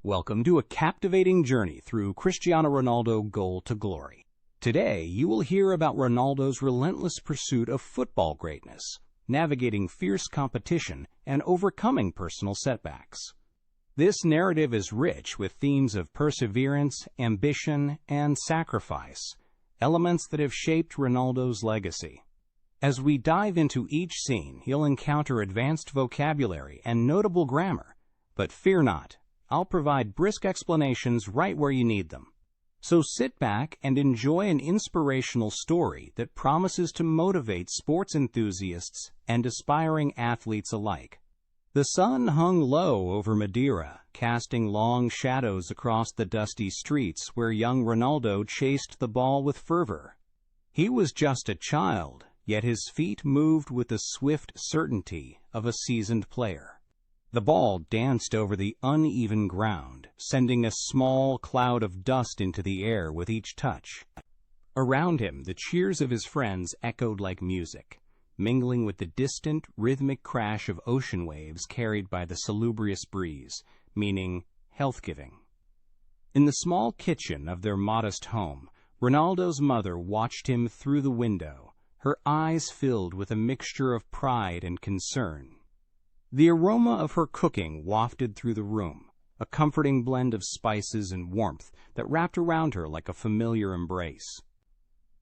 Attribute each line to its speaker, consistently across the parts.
Speaker 1: Welcome to a captivating journey through Cristiano Ronaldo goal to glory. Today, you will hear about Ronaldo's relentless pursuit of football greatness, navigating fierce competition, and overcoming personal setbacks. This narrative is rich with themes of perseverance, ambition, and sacrifice, elements that have shaped Ronaldo's legacy. As we dive into each scene, you'll encounter advanced vocabulary and notable grammar, but fear not. I'll provide brisk explanations right where you need them. So sit back and enjoy an inspirational story that promises to motivate sports enthusiasts and aspiring athletes alike. The sun hung low over Madeira, casting long shadows across the dusty streets where young Ronaldo chased the ball with fervor. He was just a child, yet his feet moved with the swift certainty of a seasoned player. The ball danced over the uneven ground, sending a small cloud of dust into the air with each touch. Around him, the cheers of his friends echoed like music, mingling with the distant, rhythmic crash of ocean waves carried by the salubrious breeze, meaning health-giving. In the small kitchen of their modest home, Ronaldo's mother watched him through the window, her eyes filled with a mixture of pride and concern. The aroma of her cooking wafted through the room, a comforting blend of spices and warmth that wrapped around her like a familiar embrace.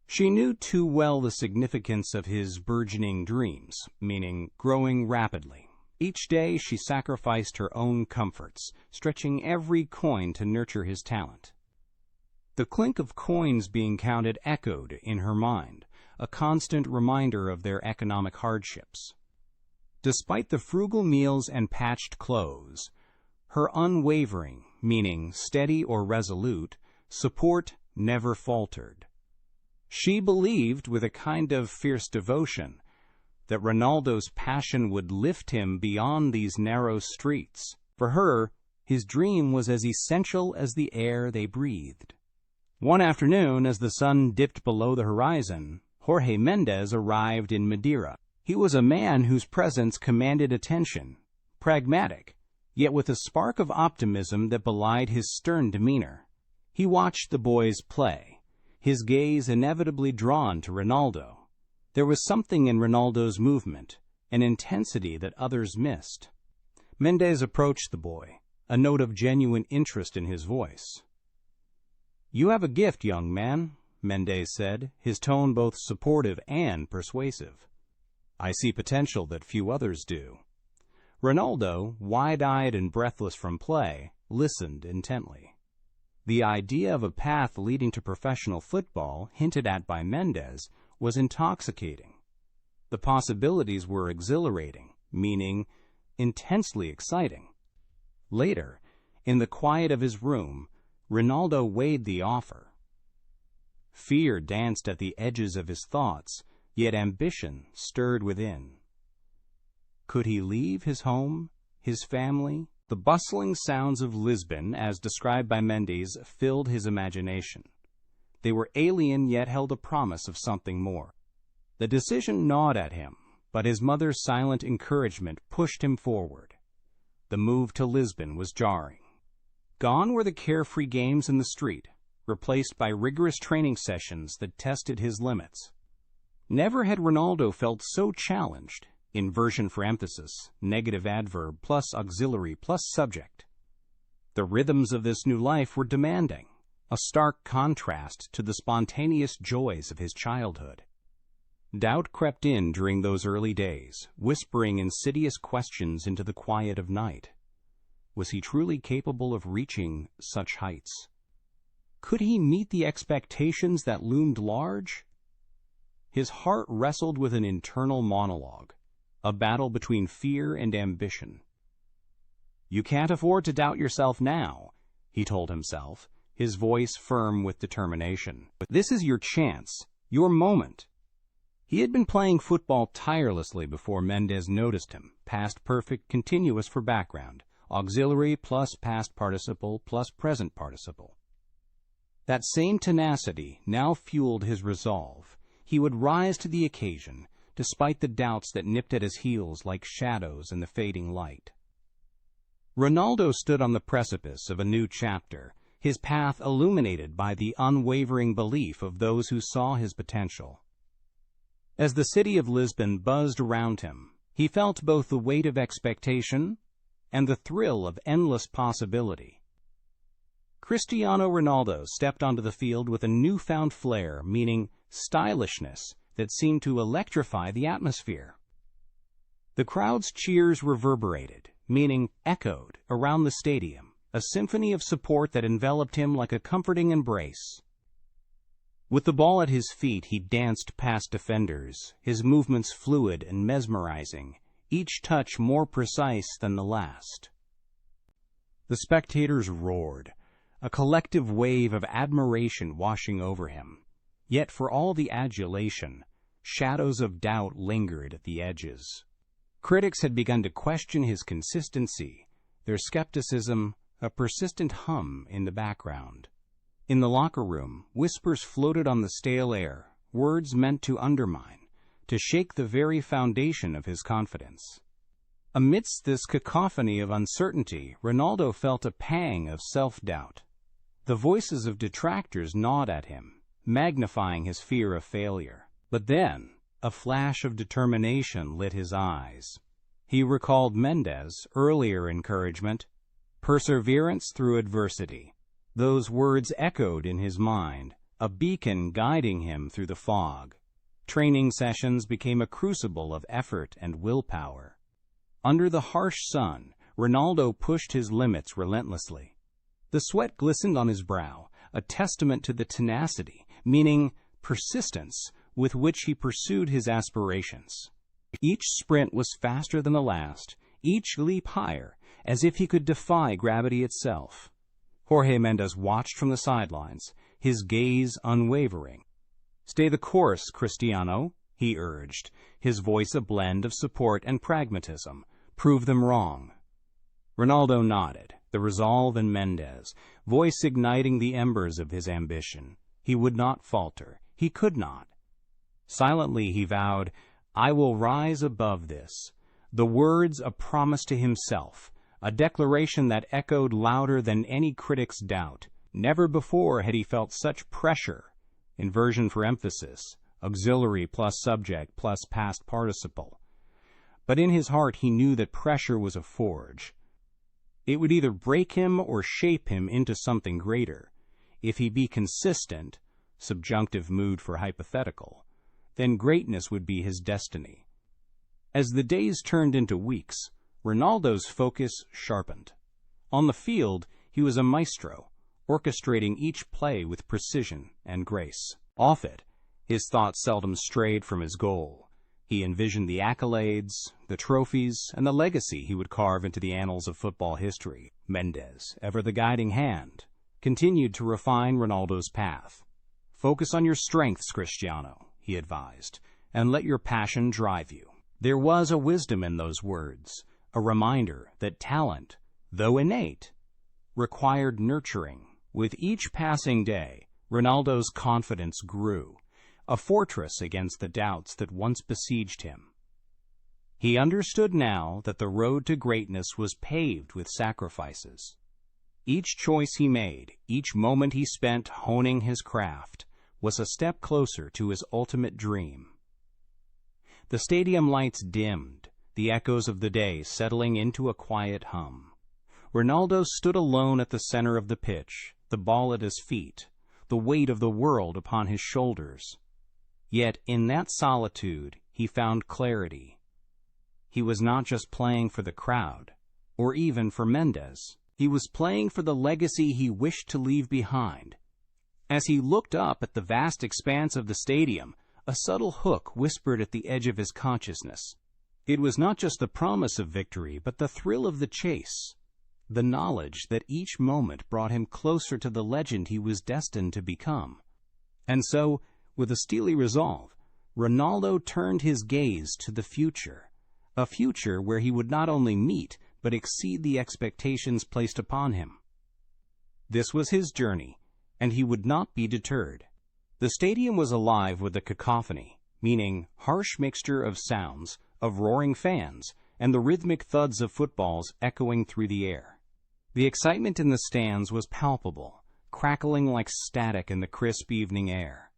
Speaker 1: She knew too well the significance of his burgeoning dreams, meaning growing rapidly. Each day she sacrificed her own comforts, stretching every coin to nurture his talent. The clink of coins being counted echoed in her mind, a constant reminder of their economic hardships. Despite the frugal meals and patched clothes, her unwavering, meaning steady or resolute, support never faltered. She believed, with a kind of fierce devotion, that Ronaldo's passion would lift him beyond these narrow streets. For her, his dream was as essential as the air they breathed. One afternoon, as the sun dipped below the horizon, Jorge Mendes arrived in Madeira. He was a man whose presence commanded attention, pragmatic, yet with a spark of optimism that belied his stern demeanor. He watched the boys play, his gaze inevitably drawn to Ronaldo. There was something in Ronaldo's movement, an intensity that others missed. Mendes approached the boy, a note of genuine interest in his voice. "You have a gift, young man," Mendes said, his tone both supportive and persuasive. "I see potential that few others do." Ronaldo, wide-eyed and breathless from play, listened intently. The idea of a path leading to professional football, hinted at by Mendes, was intoxicating. The possibilities were exhilarating, meaning intensely exciting. Later, in the quiet of his room, Ronaldo weighed the offer. Fear danced at the edges of his thoughts, yet ambition stirred within. Could he leave his home, his family? The bustling sounds of Lisbon, as described by Mendes, filled his imagination. They were alien yet held a promise of something more. The decision gnawed at him, but his mother's silent encouragement pushed him forward. The move to Lisbon was jarring. Gone were the carefree games in the street, replaced by rigorous training sessions that tested his limits. Never had Ronaldo felt so challenged, inversion for emphasis, negative adverb plus auxiliary plus subject. The rhythms of this new life were demanding, a stark contrast to the spontaneous joys of his childhood. Doubt crept in during those early days, whispering insidious questions into the quiet of night. Was he truly capable of reaching such heights? Could he meet the expectations that loomed large? His heart wrestled with an internal monologue, a battle between fear and ambition. "You can't afford to doubt yourself now," he told himself, his voice firm with determination. "This is your chance, your moment." He had been playing football tirelessly before Mendes noticed him, past perfect continuous for background, auxiliary plus past participle plus present participle. That same tenacity now fueled his resolve. He would rise to the occasion, despite the doubts that nipped at his heels like shadows in the fading light. Ronaldo stood on the precipice of a new chapter, his path illuminated by the unwavering belief of those who saw his potential. As the city of Lisbon buzzed around him, he felt both the weight of expectation and the thrill of endless possibility. Cristiano Ronaldo stepped onto the field with a newfound flair, meaning stylishness, that seemed to electrify the atmosphere. The crowd's cheers reverberated, meaning echoed, around the stadium, a symphony of support that enveloped him like a comforting embrace. With the ball at his feet, he danced past defenders, his movements fluid and mesmerizing, each touch more precise than the last. The spectators roared, a collective wave of admiration washing over him. Yet for all the adulation, shadows of doubt lingered at the edges. Critics had begun to question his consistency, their skepticism a persistent hum in the background. In the locker room, whispers floated on the stale air, words meant to undermine, to shake the very foundation of his confidence. Amidst this cacophony of uncertainty, Ronaldo felt a pang of self-doubt. The voices of detractors gnawed at him, magnifying his fear of failure. But then, a flash of determination lit his eyes. He recalled Mendes' earlier encouragement, perseverance through adversity. Those words echoed in his mind, a beacon guiding him through the fog. Training sessions became a crucible of effort and willpower. Under the harsh sun, Ronaldo pushed his limits relentlessly. The sweat glistened on his brow, a testament to the tenacity, meaning persistence, with which he pursued his aspirations. Each sprint was faster than the last, each leap higher, as if he could defy gravity itself. Jorge Mendes watched from the sidelines, his gaze unwavering. "Stay the course, Cristiano," he urged, his voice a blend of support and pragmatism. "Prove them wrong." Ronaldo nodded, the resolve in Mendes, voice igniting the embers of his ambition. He would not falter. He could not. Silently he vowed, "I will rise above this." The words a promise to himself, a declaration that echoed louder than any critic's doubt. Never before had he felt such pressure. Inversion for emphasis, auxiliary plus subject plus past participle. But in his heart he knew that pressure was a forge. It would either break him or shape him into something greater. If he be consistent, subjunctive mood for hypothetical, then greatness would be his destiny. As the days turned into weeks, Ronaldo's focus sharpened. On the field, he was a maestro, orchestrating each play with precision and grace. Off it, his thoughts seldom strayed from his goal. He envisioned the accolades, the trophies, and the legacy he would carve into the annals of football history. Mendes, ever the guiding hand, continued to refine Ronaldo's path. "Focus on your strengths, Cristiano," he advised, "and let your passion drive you." There was a wisdom in those words, a reminder that talent, though innate, required nurturing. With each passing day, Ronaldo's confidence grew, a fortress against the doubts that once besieged him. He understood now that the road to greatness was paved with sacrifices. Each choice he made, each moment he spent honing his craft, was a step closer to his ultimate dream. The stadium lights dimmed, the echoes of the day settling into a quiet hum. Ronaldo stood alone at the center of the pitch, the ball at his feet, the weight of the world upon his shoulders. Yet in that solitude he found clarity. He was not just playing for the crowd, or even for Mendes. He was playing for the legacy he wished to leave behind. As he looked up at the vast expanse of the stadium, a subtle hook whispered at the edge of his consciousness. It was not just the promise of victory, but the thrill of the chase, the knowledge that each moment brought him closer to the legend he was destined to become. And so, with a steely resolve, Ronaldo turned his gaze to the future, a future where he would not only meet, but exceed the expectations placed upon him. This was his journey, and he would not be deterred. The stadium was alive with a cacophony, meaning harsh mixture of sounds, of roaring fans, and the rhythmic thuds of footballs echoing through the air. The excitement in the stands was palpable, crackling like static in the crisp evening air.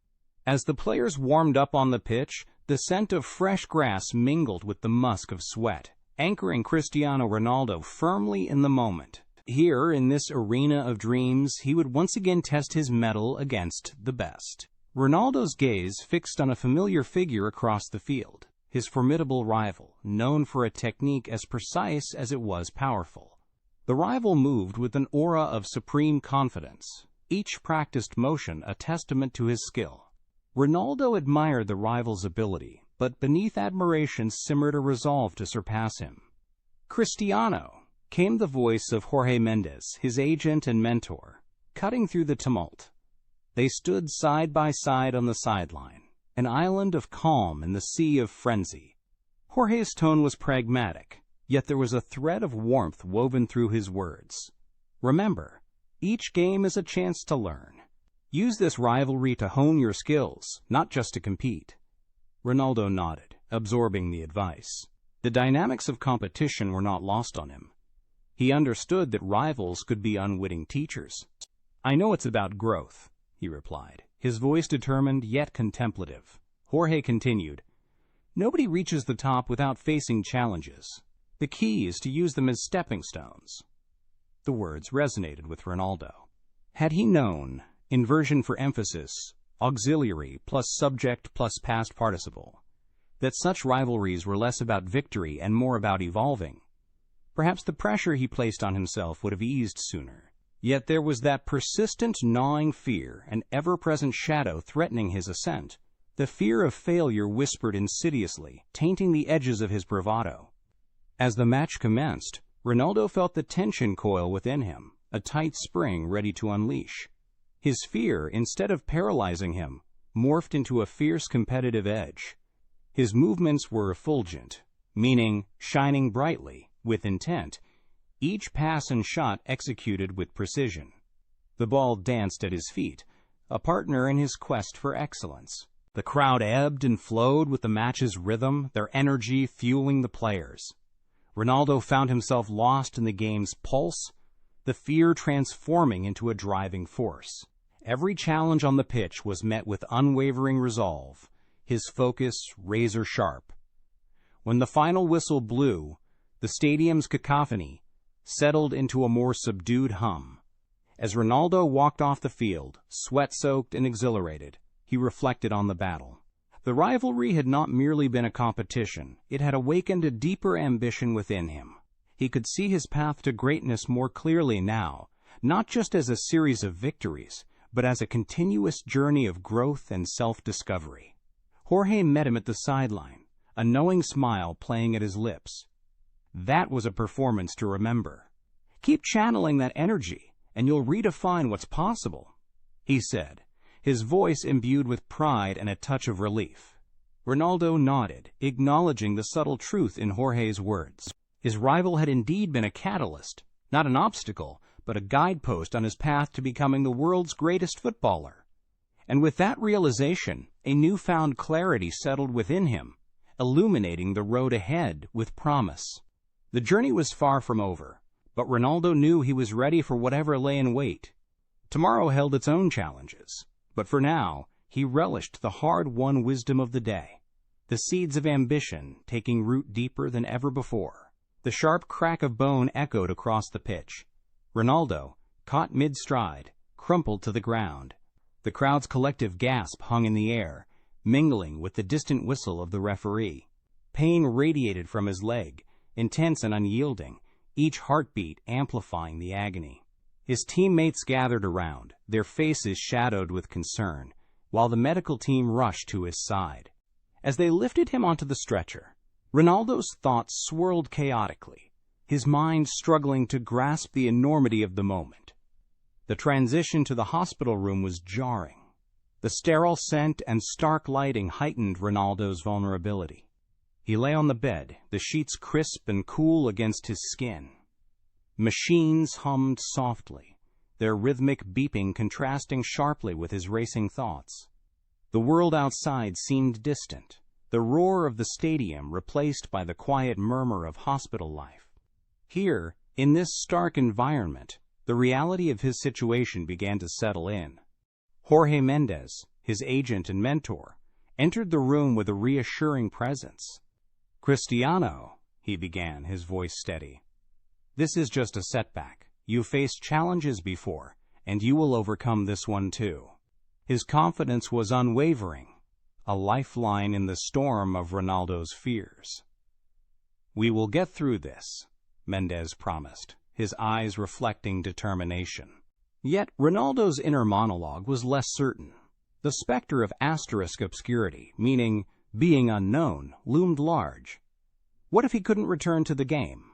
Speaker 1: As the players warmed up on the pitch, the scent of fresh grass mingled with the musk of sweat, anchoring Cristiano Ronaldo firmly in the moment. Here, in this arena of dreams, he would once again test his mettle against the best. Ronaldo's gaze fixed on a familiar figure across the field, his formidable rival, known for a technique as precise as it was powerful. The rival moved with an aura of supreme confidence, each practiced motion a testament to his skill. Ronaldo admired the rival's ability, but beneath admiration simmered a resolve to surpass him. "Cristiano," came the voice of Jorge Mendes, his agent and mentor, cutting through the tumult. They stood side by side on the sideline, an island of calm in the sea of frenzy. Jorge's tone was pragmatic, yet there was a thread of warmth woven through his words. "Remember, each game is a chance to learn. Use this rivalry to hone your skills, not just to compete." Ronaldo nodded, absorbing the advice. The dynamics of competition were not lost on him. He understood that rivals could be unwitting teachers. "I know it's about growth," he replied, his voice determined yet contemplative. Jorge continued, "Nobody reaches the top without facing challenges. The key is to use them as stepping stones." The words resonated with Ronaldo. Had he known, inversion for emphasis, auxiliary plus subject plus past participle, that such rivalries were less about victory and more about evolving, perhaps the pressure he placed on himself would have eased sooner. Yet there was that persistent gnawing fear, an ever-present shadow threatening his ascent. The fear of failure whispered insidiously, tainting the edges of his bravado. As the match commenced, Ronaldo felt the tension coil within him, a tight spring ready to unleash. His fear, instead of paralyzing him, morphed into a fierce competitive edge. His movements were effulgent, meaning shining brightly, with intent, each pass and shot executed with precision. The ball danced at his feet, a partner in his quest for excellence. The crowd ebbed and flowed with the match's rhythm, their energy fueling the players. Ronaldo found himself lost in the game's pulse, the fear transforming into a driving force. Every challenge on the pitch was met with unwavering resolve, his focus razor sharp. When the final whistle blew, the stadium's cacophony settled into a more subdued hum. As Ronaldo walked off the field, sweat-soaked and exhilarated, he reflected on the battle. The rivalry had not merely been a competition, it had awakened a deeper ambition within him. He could see his path to greatness more clearly now, not just as a series of victories, but as a continuous journey of growth and self-discovery. Jorge met him at the sideline, a knowing smile playing at his lips. That was a performance to remember. "Keep channeling that energy, and you'll redefine what's possible," he said, his voice imbued with pride and a touch of relief. Ronaldo nodded, acknowledging the subtle truth in Jorge's words. His rival had indeed been a catalyst, not an obstacle, but a guidepost on his path to becoming the world's greatest footballer. And with that realization, a newfound clarity settled within him, illuminating the road ahead with promise. The journey was far from over, but Ronaldo knew he was ready for whatever lay in wait. Tomorrow held its own challenges, but for now, he relished the hard-won wisdom of the day, the seeds of ambition taking root deeper than ever before. The sharp crack of bone echoed across the pitch. Ronaldo, caught mid-stride, crumpled to the ground. The crowd's collective gasp hung in the air, mingling with the distant whistle of the referee. Pain radiated from his leg, intense and unyielding, each heartbeat amplifying the agony. His teammates gathered around, their faces shadowed with concern, while the medical team rushed to his side. As they lifted him onto the stretcher, Ronaldo's thoughts swirled chaotically, his mind struggling to grasp the enormity of the moment. The transition to the hospital room was jarring. The sterile scent and stark lighting heightened Ronaldo's vulnerability. He lay on the bed, the sheets crisp and cool against his skin. Machines hummed softly, their rhythmic beeping contrasting sharply with his racing thoughts. The world outside seemed distant, the roar of the stadium replaced by the quiet murmur of hospital life. Here, in this stark environment, the reality of his situation began to settle in. Jorge Mendes, his agent and mentor, entered the room with a reassuring presence. "Cristiano," he began, his voice steady. "This is just a setback. You've faced challenges before, and you will overcome this one too." His confidence was unwavering, a lifeline in the storm of Ronaldo's fears. "We will get through this," Mendes promised, his eyes reflecting determination. Yet Ronaldo's inner monologue was less certain. The specter of asterisk obscurity, meaning being unknown, loomed large. What if he couldn't return to the game?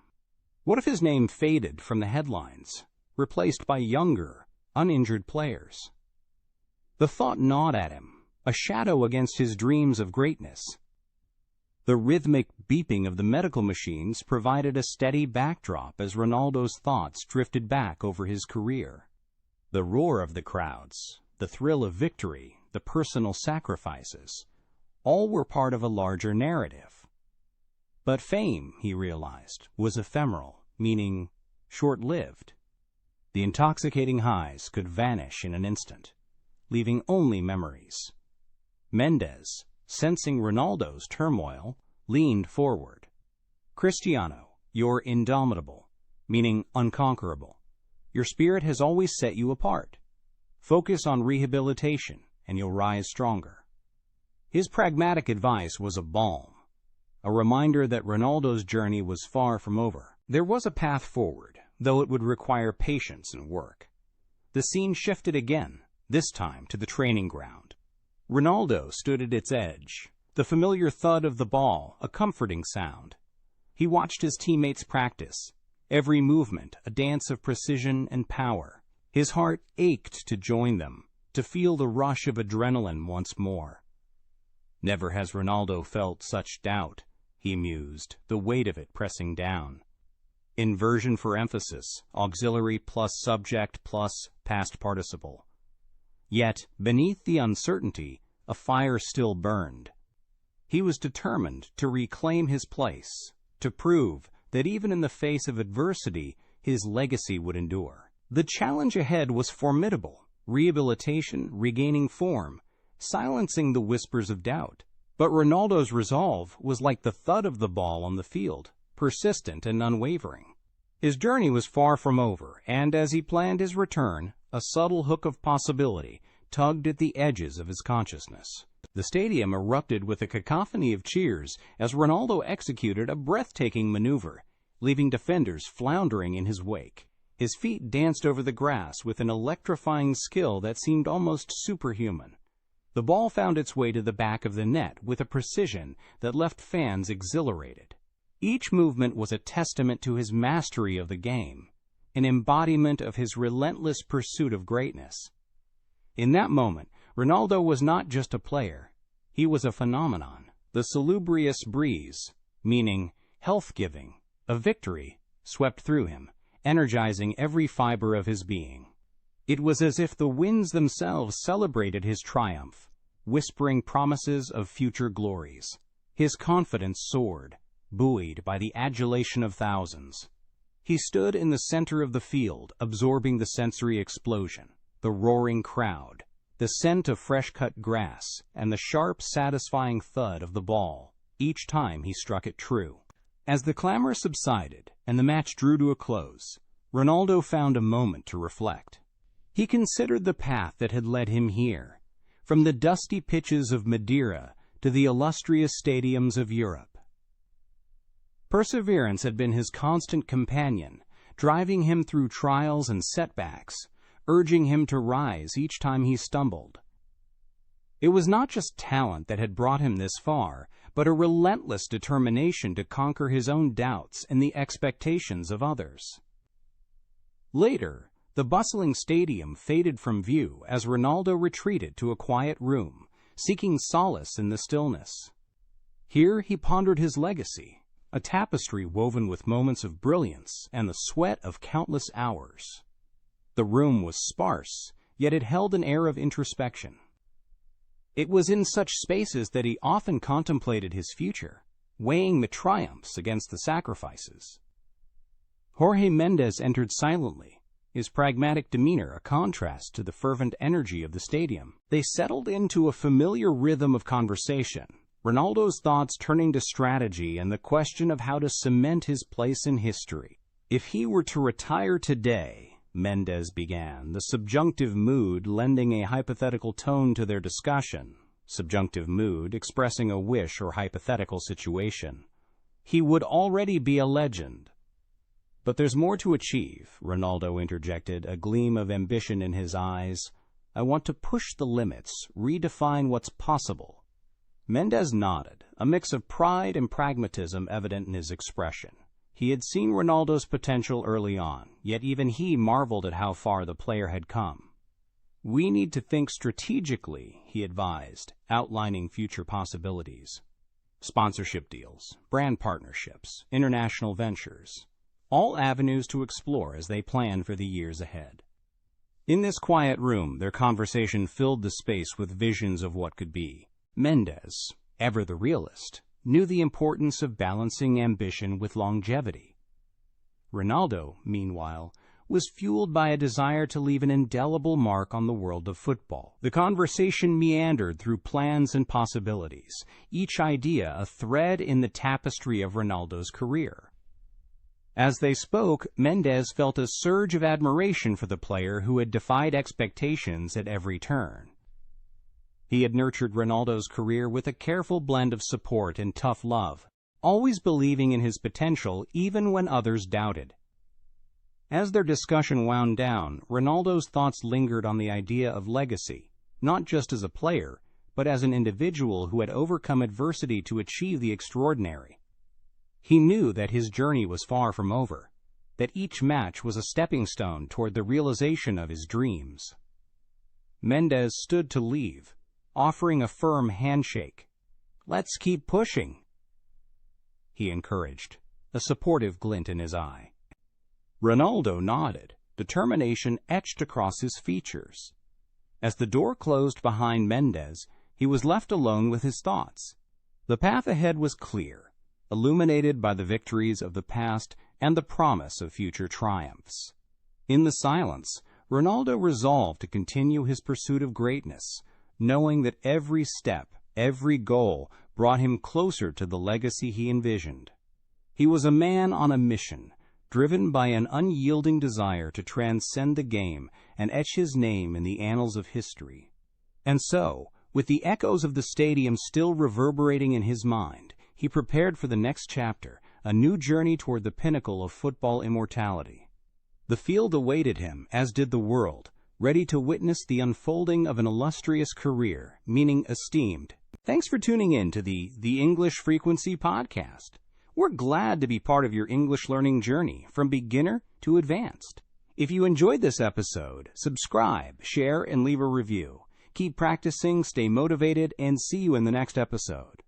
Speaker 1: What if his name faded from the headlines, replaced by younger, uninjured players? The thought gnawed at him, a shadow against his dreams of greatness. The rhythmic beeping of the medical machines provided a steady backdrop as Ronaldo's thoughts drifted back over his career. The roar of the crowds, the thrill of victory, the personal sacrifices, all were part of a larger narrative. But fame, he realized, was ephemeral, meaning short-lived. The intoxicating highs could vanish in an instant, leaving only memories. Mendes, sensing Ronaldo's turmoil, leaned forward. "Cristiano, you're indomitable, meaning unconquerable. Your spirit has always set you apart. Focus on rehabilitation, and you'll rise stronger." His pragmatic advice was a balm, a reminder that Ronaldo's journey was far from over. There was a path forward, though it would require patience and work. The scene shifted again, this time to the training ground. Ronaldo stood at its edge, the familiar thud of the ball a comforting sound. He watched his teammates practice, every movement a dance of precision and power. His heart ached to join them, to feel the rush of adrenaline once more. Never has Ronaldo felt such doubt, he mused, the weight of it pressing down. Inversion for emphasis, auxiliary plus subject plus past participle. Yet, beneath the uncertainty, a fire still burned. He was determined to reclaim his place, to prove that even in the face of adversity, his legacy would endure. The challenge ahead was formidable: rehabilitation, regaining form, silencing the whispers of doubt. But Ronaldo's resolve was like the thud of the ball on the field, persistent and unwavering. His journey was far from over, and as he planned his return, a subtle hook of possibility tugged at the edges of his consciousness. The stadium erupted with a cacophony of cheers as Ronaldo executed a breathtaking maneuver, leaving defenders floundering in his wake. His feet danced over the grass with an electrifying skill that seemed almost superhuman. The ball found its way to the back of the net with a precision that left fans exhilarated. Each movement was a testament to his mastery of the game, an embodiment of his relentless pursuit of greatness. In that moment, Ronaldo was not just a player, he was a phenomenon. The salubrious breeze, meaning health-giving, of victory, swept through him, energizing every fiber of his being. It was as if the winds themselves celebrated his triumph, whispering promises of future glories. His confidence soared, buoyed by the adulation of thousands. He stood in the center of the field, absorbing the sensory explosion, the roaring crowd, the scent of fresh-cut grass, and the sharp, satisfying thud of the ball, each time he struck it true. As the clamor subsided and the match drew to a close, Ronaldo found a moment to reflect. He considered the path that had led him here, from the dusty pitches of Madeira to the illustrious stadiums of Europe. Perseverance had been his constant companion, driving him through trials and setbacks, urging him to rise each time he stumbled. It was not just talent that had brought him this far, but a relentless determination to conquer his own doubts and the expectations of others. Later, the bustling stadium faded from view as Ronaldo retreated to a quiet room, seeking solace in the stillness. Here he pondered his legacy, a tapestry woven with moments of brilliance and the sweat of countless hours. The room was sparse, yet it held an air of introspection. It was in such spaces that he often contemplated his future, weighing the triumphs against the sacrifices. Jorge Mendes entered silently, his pragmatic demeanor a contrast to the fervent energy of the stadium. They settled into a familiar rhythm of conversation, Ronaldo's thoughts turning to strategy and the question of how to cement his place in history. If he were to retire today, Mendes began, the subjunctive mood lending a hypothetical tone to their discussion, subjunctive mood expressing a wish or hypothetical situation. He would already be a legend. But there's more to achieve, Ronaldo interjected, a gleam of ambition in his eyes. I want to push the limits, redefine what's possible. Mendes nodded, a mix of pride and pragmatism evident in his expression. He had seen Ronaldo's potential early on, yet even he marveled at how far the player had come. We need to think strategically, he advised, outlining future possibilities. Sponsorship deals, brand partnerships, international ventures. All avenues to explore as they plan for the years ahead. In this quiet room, their conversation filled the space with visions of what could be. Mendes, ever the realist, knew the importance of balancing ambition with longevity. Ronaldo, meanwhile, was fueled by a desire to leave an indelible mark on the world of football. The conversation meandered through plans and possibilities, each idea a thread in the tapestry of Ronaldo's career. As they spoke, Mendes felt a surge of admiration for the player who had defied expectations at every turn. He had nurtured Ronaldo's career with a careful blend of support and tough love, always believing in his potential even when others doubted. As their discussion wound down, Ronaldo's thoughts lingered on the idea of legacy, not just as a player, but as an individual who had overcome adversity to achieve the extraordinary. He knew that his journey was far from over, that each match was a stepping stone toward the realization of his dreams. Mendes stood to leave, offering a firm handshake. "Let's keep pushing," he encouraged, a supportive glint in his eye. Ronaldo nodded, determination etched across his features. As the door closed behind Mendes, he was left alone with his thoughts. The path ahead was clear, illuminated by the victories of the past and the promise of future triumphs. In the silence, Ronaldo resolved to continue his pursuit of greatness, knowing that every step, every goal, brought him closer to the legacy he envisioned. He was a man on a mission, driven by an unyielding desire to transcend the game and etch his name in the annals of history. And so, with the echoes of the stadium still reverberating in his mind, he prepared for the next chapter, a new journey toward the pinnacle of football immortality. The field awaited him, as did the world, ready to witness the unfolding of an illustrious career, meaning esteemed. Thanks for tuning in to the English Frequency Podcast. We're glad to be part of your English learning journey, from beginner to advanced. If you enjoyed this episode, subscribe, share, and leave a review. Keep practicing, stay motivated, and see you in the next episode.